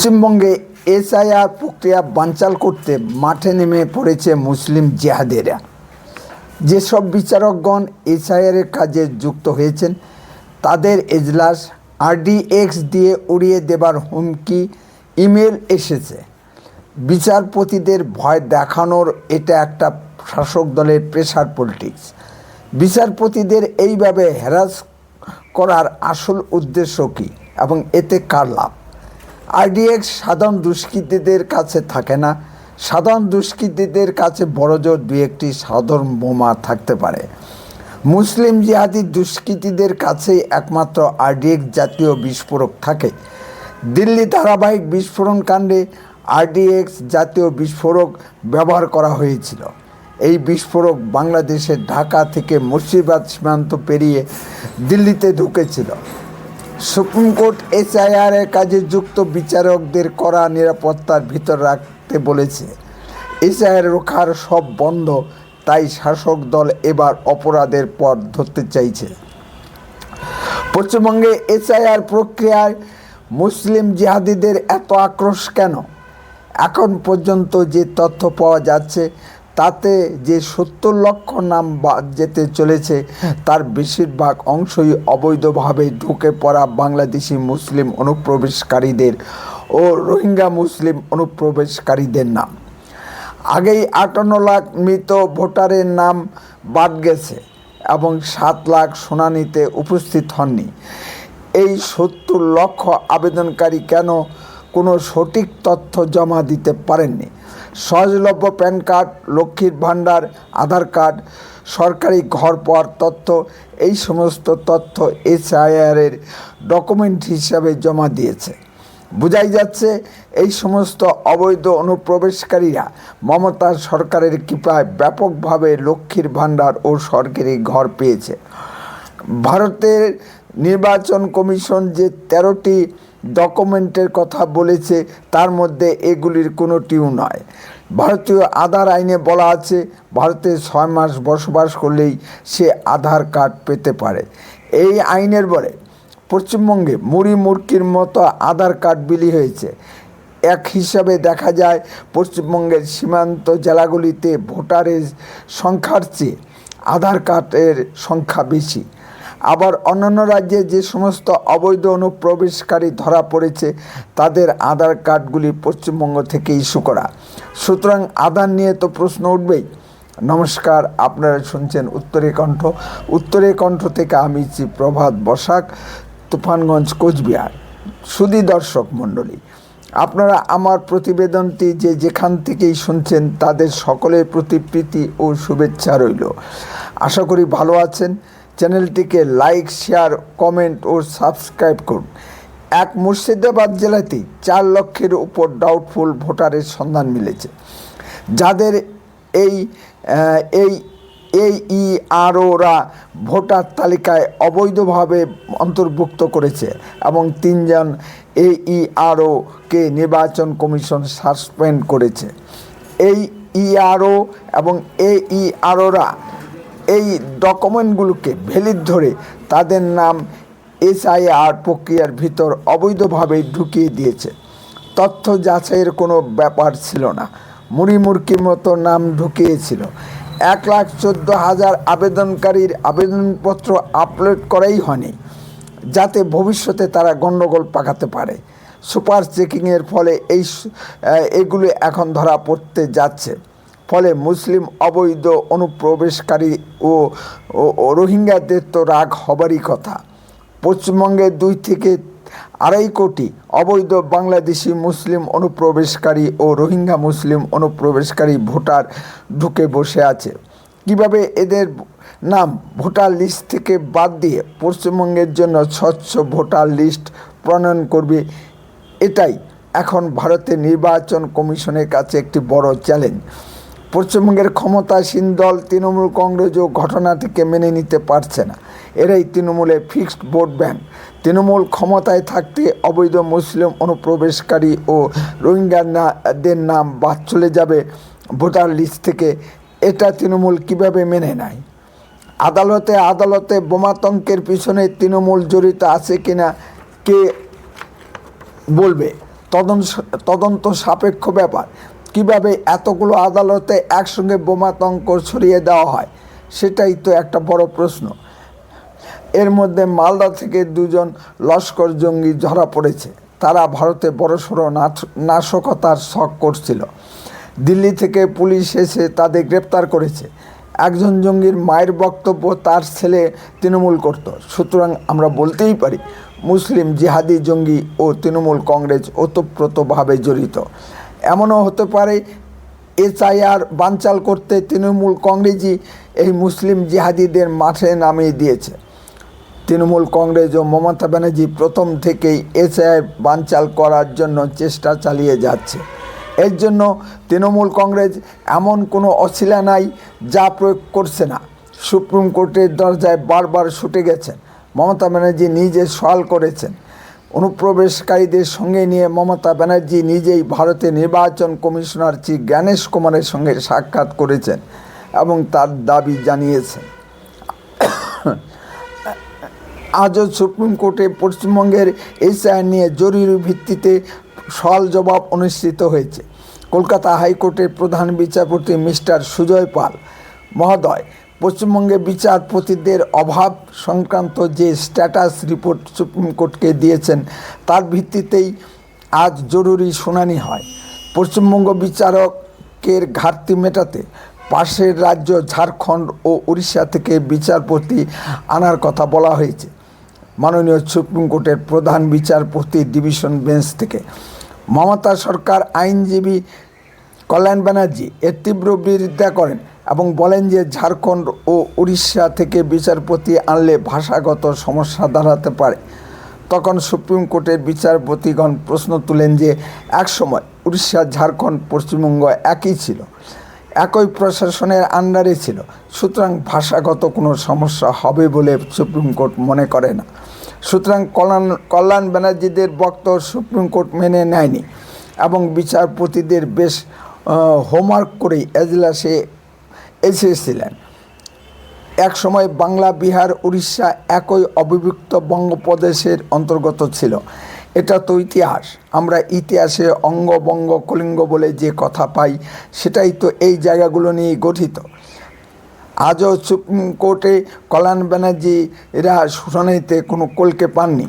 পশ্চিমবঙ্গে এসআইআর প্রক্রিয়া বানচাল করতে মাঠে নেমে পড়েছে মুসলিম জিহাদিরা। যেসব বিচারকগণ এসআইআরের কাজে যুক্ত হয়েছেন তাদের এজলাস আরডিএক্স দিয়ে উড়িয়ে দেবার হুমকি ইমেল এসেছে। বিচারপতিদের ভয় দেখানোর এটা একটা শাসক দলের প্রেসার পলিটিক্স। বিচারপতিদের এইভাবে হ্যারাস করার আসল উদ্দেশ্য কী এবং এতে কার লাভ? আরডিএক্স সাধারণ দুষ্কৃতীদের কাছে থাকে না। সাধারণ দুষ্কৃতীদের কাছে বড়জোর দুই একটি সাধারণ বোমা থাকতে পারে। মুসলিম জিহাদি দুষ্কৃতীদের কাছেই একমাত্র আরডিএক্স জাতীয় বিস্ফোরক থাকে। দিল্লি ধারাবাহিক বিস্ফোরণ কাণ্ডে আরডিএক্স জাতীয় বিস্ফোরক ব্যবহার করা হয়েছিল। এই বিস্ফোরক বাংলাদেশের ঢাকা থেকে মুর্শিদাবাদ সীমান্ত পেরিয়ে দিল্লিতে ঢুকেছিল। সুপ্রিম কোর্ট এসআইআরের কাজে যুক্ত বিচারকদের কড়া নিরাপত্তার ভিতর রাখতে বলেছে। এসআইআর রোখার সব বন্ধ, তাই শাসক দল এবার অপরাধের পথ ধরতে চাইছে। পশ্চিমবঙ্গে এসআইআর প্রক্রিয়ায় মুসলিম জিহাদিদের এত আক্রোশ কেন? এখন পর্যন্ত যে তথ্য পাওয়া যাচ্ছে তাতে যে 70 লক্ষ নাম বাদ যেতে চলেছে তার বেশিরভাগ অংশই অবৈধভাবে ঢুকে পড়া বাংলাদেশি মুসলিম অনুপ্রবেশকারীদের ও রোহিঙ্গা মুসলিম অনুপ্রবেশকারীদের নাম। আগেই 58 লাখ মৃত ভোটারের নাম বাদ গেছে এবং 7 লাখ শুনানিতে উপস্থিত হননি। এই 70 লক্ষ আবেদনকারী কেন কোনো সঠিক তথ্য জমা দিতে পারেননি? সহজলভ্য প্যান কার্ড, লক্ষ্মীর ভাণ্ডার, আধার কার্ড, সরকারি ঘর পাওয়ার তথ্য, এই সমস্ত তথ্য এসআইআরের ডকুমেন্ট হিসাবে জমা দিয়েছে। বোঝাই যাচ্ছে এই সমস্ত অবৈধ অনুপ্রবেশকারীরা মমতা সরকারের কৃপায় ব্যাপকভাবে লক্ষ্মীর ভাণ্ডার ও সরকারি ঘর পেয়েছে। ভারতের নির্বাচন কমিশন যে 13টি ডকুমেন্টের কথা বলেছে তার মধ্যে এগুলির কোনোটিও নয়। ভারতীয় আধার আইনে বলা আছে ভারতে 6 মাস বসবাস করলেই সে আধার কার্ড পেতে পারে। এই আইনের বলে পশ্চিমবঙ্গে মুড়ি মুড়কির মতো আধার কার্ড বিলি হয়েছে। এক হিসাবে দেখা যায় পশ্চিমবঙ্গের সীমান্ত জেলাগুলিতে ভোটারের সংখ্যার চেয়ে আধার কার্ডের সংখ্যা বেশি। আবার অন্যান্য রাজ্যে যে সমস্ত অবৈধ অনুপ্রবেশকারী ধরা পড়েছে তাদের আধার কার্ডগুলি পশ্চিমবঙ্গ থেকে ইস্যু করা। সুতরাং আধার নিয়ে তো প্রশ্ন উঠবেই। নমস্কার, আপনারা শুনছেন উত্তরে কণ্ঠ। উত্তরে কণ্ঠ থেকে আমি প্রভাত বসাক, তুফানগঞ্জ, কোচবিহার। সুধী দর্শক মণ্ডলী, আপনারা আমার প্রতিবেদনটি যেখান থেকেই শুনছেন তাদের সকলের প্রতি প্রীতি ও শুভেচ্ছা রইল। আশা করি ভালো আছেন। চ্যানেলটিকে লাইক, শেয়ার, কমেন্ট ও সাবস্ক্রাইব করুন। মুর্শিদাবাদ জেলাতেই 4 লক্ষের উপর ডাউটফুল ভোটারের সন্ধান মিলেছে, যাদের এইইআরওরা ভোটার তালিকায় অবৈধভাবে অন্তর্ভুক্ত করেছে এবং 3 জন এইইআরওকে নির্বাচন কমিশন সাসপেন্ড করেছে। এইইআরও এবং এইইআরওরা এই ডকুমেন্টগুলোকে ভ্যালিড ধরে তাদের নাম এসআইআর প্রক্রিয়ার ভিতর অবৈধভাবে ঢুকিয়ে দিয়েছে। তথ্য যাচাইয়ের কোনো ব্যাপার ছিল না, মুড়ি মুড়কির মতো নাম ঢুকিয়েছিল। 1,14,000 আবেদনকারীর আবেদনপত্র আপলোড করাই হয়নি, যাতে ভবিষ্যতে তারা গণ্ডগোল পাকাতে পারে। সুপার চেকিংয়ের ফলে এগুলো এখন ধরা পড়তে যাচ্ছে। ফলে মুসলিম অবৈধ অনুপ্রবেশকারী ও রোহিঙ্গাদের তো রাগ হবারই কথা। পশ্চিমবঙ্গে 2 থেকে 2.5 কোটি অবৈধ বাংলাদেশি মুসলিম অনুপ্রবেশকারী ও রোহিঙ্গা মুসলিম অনুপ্রবেশকারী ভোটার ঢুকে বসে আছে। কিভাবে এদের নাম ভোটার লিস্ট থেকে বাদ দিয়ে পশ্চিমবঙ্গের জন্য স্বচ্ছ ভোটার লিস্ট প্রণয়ন করবে, এটাই এখন ভারতের নির্বাচন কমিশনের কাছে একটি বড় চ্যালেঞ্জ। পশ্চিমবঙ্গের ক্ষমতাসীন দল তৃণমূল কংগ্রেসও ঘটনাটিকে মেনে নিতে পারছে না। এরাই তৃণমূলের ফিক্সড ভোট ব্যাংক। তৃণমূল ক্ষমতায় থাকতে অবৈধ মুসলিম অনুপ্রবেশকারী ও রোহিঙ্গাদের নাম বাদ চলে যাবে ভোটার লিস্ট থেকে, এটা তৃণমূল কিভাবে মেনে নেয়? আদালতে বোমাতঙ্কের পিছনে তৃণমূল জড়িত আছে কিনা কে বলবে? তদন্ত সাপেক্ষ ব্যাপার। কিভাবে এতগুলো আদালতে একসঙ্গে বোমাতঙ্ক ছড়িয়ে দেওয়া হয়, সেটাই তো একটা বড় প্রশ্ন। এর মধ্যে মালদা থেকে 2জন লস্কর জঙ্গি ধরা পড়েছে। তারা ভারতে বড়সড় নাশকতার শখ করছিল। দিল্লি থেকে পুলিশ এসে তাদের গ্রেপ্তার করেছে। একজন জঙ্গির মায়ের বক্তব্য তার ছেলে তৃণমূল করত। সুতরাং আমরা বলতেই পারি মুসলিম জিহাদি জঙ্গি ও তৃণমূল কংগ্রেস ওতপ্রোতভাবে জড়িত। এমনও হতে পারে এসআইআর বানচাল করতে তৃণমূল কংগ্রেসই এই মুসলিম জিহাদিদের মাঠে নামিয়ে দিয়েছে। তৃণমূল কংগ্রেস ও মমতা ব্যানার্জি প্রথম থেকেই এসআইআর বানচাল করার জন্য চেষ্টা চালিয়ে যাচ্ছে। এর জন্য তৃণমূল কংগ্রেস এমন কোনো অছিলা নাই যা প্রয়োগ করছে না। সুপ্রিম কোর্টের দরজায় বারবার ছুটে গেছেন। মমতা ব্যানার্জি নিজে সওয়াল করেছেন। অনুপ্রবেশকারীদের সঙ্গে নিয়ে মমতা ব্যানার্জি নিজেই ভারতের নির্বাচন কমিশনার চিফ জ্ঞানেশ কুমারের সঙ্গে সাক্ষাৎ করেছেন এবং তার দাবি জানিয়েছেন। আজও সুপ্রিম কোর্টে পশ্চিমবঙ্গের এসআইআর নিয়ে জরুরি ভিত্তিতে সওয়াল জবাব অনুষ্ঠিত হয়েছে। কলকাতা হাইকোর্টের প্রধান বিচারপতি মিস্টার সুজয় পাল মহোদয় পশ্চিমবঙ্গে বিচারপতিদের অভাব সংক্রান্ত যে স্ট্যাটাস রিপোর্ট সুপ্রিম কোর্টকে দিয়েছেন, তার ভিত্তিতেই আজ জরুরি শুনানি হয়। পশ্চিমবঙ্গ বিচারকের ঘাটতি মেটাতে পাশের রাজ্য ঝাড়খণ্ড ও উড়িষ্যা থেকে বিচারপতি আনার কথা বলা হয়েছে মাননীয় সুপ্রিম কোর্টের প্রধান বিচারপতি ডিভিশন বেঞ্চ থেকে। মমতা সরকার আইনজীবী কল্যাণ ব্যানার্জি এর তীব্র বিরোধিতা করেন এবং বলেন যে ঝাড়খণ্ড ও উড়িষ্যা থেকে বিচারপতি আনলে ভাষাগত সমস্যা দাঁড়াতে পারে। তখন সুপ্রিম কোর্টের বিচারপতিগণ প্রশ্ন তুলেন যে একসময় উড়িষ্যা, ঝাড়খণ্ড, পশ্চিমবঙ্গ একই ছিল, একই প্রশাসনের আন্ডারে ছিল। সুতরাং ভাষাগত কোনো সমস্যা হবে বলে সুপ্রিম কোর্ট মনে করে না। সুতরাং কল্যাণ ব্যানার্জিদের বক্তব্য সুপ্রিম কোর্ট মেনে নেয়নি এবং বিচারপতিদের বেশ হোমওয়ার্ক করেই এজলাসে এসেছিলেন। এক সময় বাংলা, বিহার, উড়িষ্যা একই অবিভক্ত বঙ্গপ্রদেশের অন্তর্গত ছিল। এটা তো ইতিহাস। আমরা ইতিহাসে অঙ্গ, বঙ্গ, কলিঙ্গ বলে যে কথা পাই, সেটাই তো এই জায়গাগুলো নিয়ে গঠিত। আজও সুপ্রিম কোর্টে কল্যাণ ব্যানার্জিরা শুনানিতে কোনো কলকে পাননি।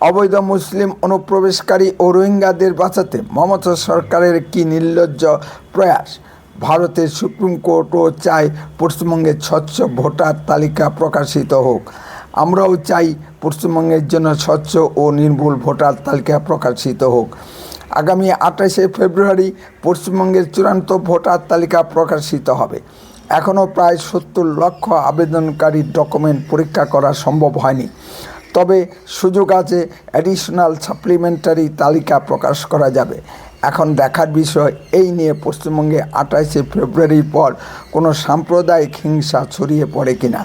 অবৈধ মুসলিম অনুপ্রবেশকারী ও রোহিঙ্গাদের বাঁচাতে মমতা সরকারের কি নির্লজ্জ প্রয়াস। ভারতের সুপ্রিম কোর্টও চায় পশ্চিমবঙ্গের স্বচ্ছ ভোটার তালিকা প্রকাশিত হোক। আমরাও চাই পশ্চিমবঙ্গের জন্য স্বচ্ছ ও নির্ভুল ভোটার তালিকা প্রকাশিত হোক। আগামী 28শে ফেব্রুয়ারি পশ্চিমবঙ্গের চূড়ান্ত ভোটার তালিকা প্রকাশিত হবে। এখনও প্রায় 70 লক্ষ আবেদনকারীর ডকুমেন্ট পরীক্ষা করা সম্ভব হয়নি। তবে সুযোগ আছে, অ্যাডিশনাল সাপ্লিমেন্টারি তালিকা প্রকাশ করা যাবে। এখন দেখার বিষয় এই নিয়ে পশ্চিমবঙ্গে 28শে ফেব্রুয়ারির পর কোনো সাম্প্রদায়িক হিংসা ছড়িয়ে পড়ে কিনা।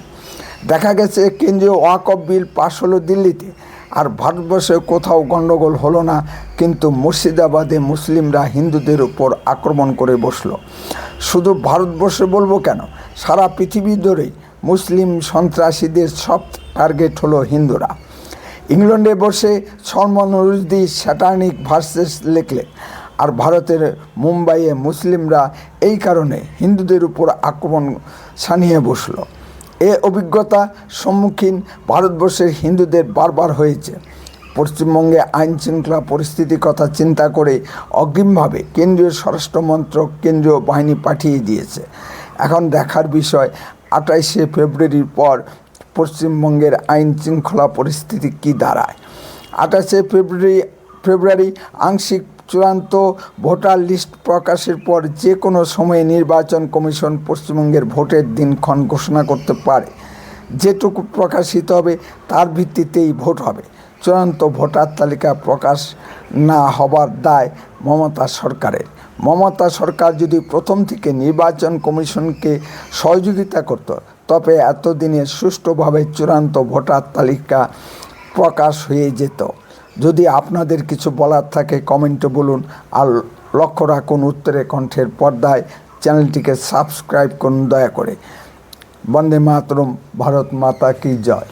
দেখা গেছে কেন্দ্রীয় ওয়াকফ বিল পাশ হলো দিল্লিতে, আর ভারতবর্ষে কোথাও গণ্ডগোল হলো না, কিন্তু মুর্শিদাবাদে মুসলিমরা হিন্দুদের উপর আক্রমণ করে বসলো। শুধু ভারতবর্ষে বলবো কেন, সারা পৃথিবী ধরেই মুসলিম সন্ত্রাসীদের সব টার্গেট হলো হিন্দুরা। ইংল্যান্ডে বসে সলমান রুশদি স্যাটানিক ভার্সেস লিখলেন, আর ভারতের মুম্বাইয়ে মুসলিমরা এই কারণে হিন্দুদের উপর আক্রমণ সানিয়ে বসলো। এ অভিজ্ঞতা সম্মুখীন ভারতবর্ষের হিন্দুদের বারবার হয়েছে। পশ্চিমবঙ্গে আইন শৃঙ্খলা পরিস্থিতির কথা চিন্তা করে অগ্রিমভাবে কেন্দ্রীয় স্বরাষ্ট্র মন্ত্রক কেন্দ্রীয় বাহিনী পাঠিয়ে দিয়েছে। এখন দেখার বিষয় 28শে ফেব্রুয়ারির পর পশ্চিমবঙ্গের আইন শৃঙ্খলা পরিস্থিতি কী দাঁড়ায়। 28শে ফেব্রুয়ারি আংশিক চূড়ান্ত ভোটার লিস্ট প্রকাশের পর যে কোনো সময়ে নির্বাচন কমিশন পশ্চিমবঙ্গের ভোটের দিনক্ষণ ঘোষণা করতে পারে। যেটুকু প্রকাশিত হবে তার ভিত্তিতেই ভোট হবে। চূড়ান্ত ভোটার তালিকা প্রকাশ না হবার দায় মমতা সরকারের। মমতা সরকার যদি প্রথম থেকে নির্বাচন কমিশনকে সহযোগিতা করত, তবে এতদিনে সুষ্ঠুভাবে চূড়ান্ত ভোটার তালিকা প্রকাশ হয়ে যেত। যদি আপনাদের কিছু বলার থাকে কমেন্টে বলুন, আর লক্ষ্য রাখুন উত্তরে কণ্ঠের পর্দায়। চ্যানেলটিকে সাবস্ক্রাইব করুন দয়া করে। বন্দে মাতরম। ভারত মাতা কি জয়।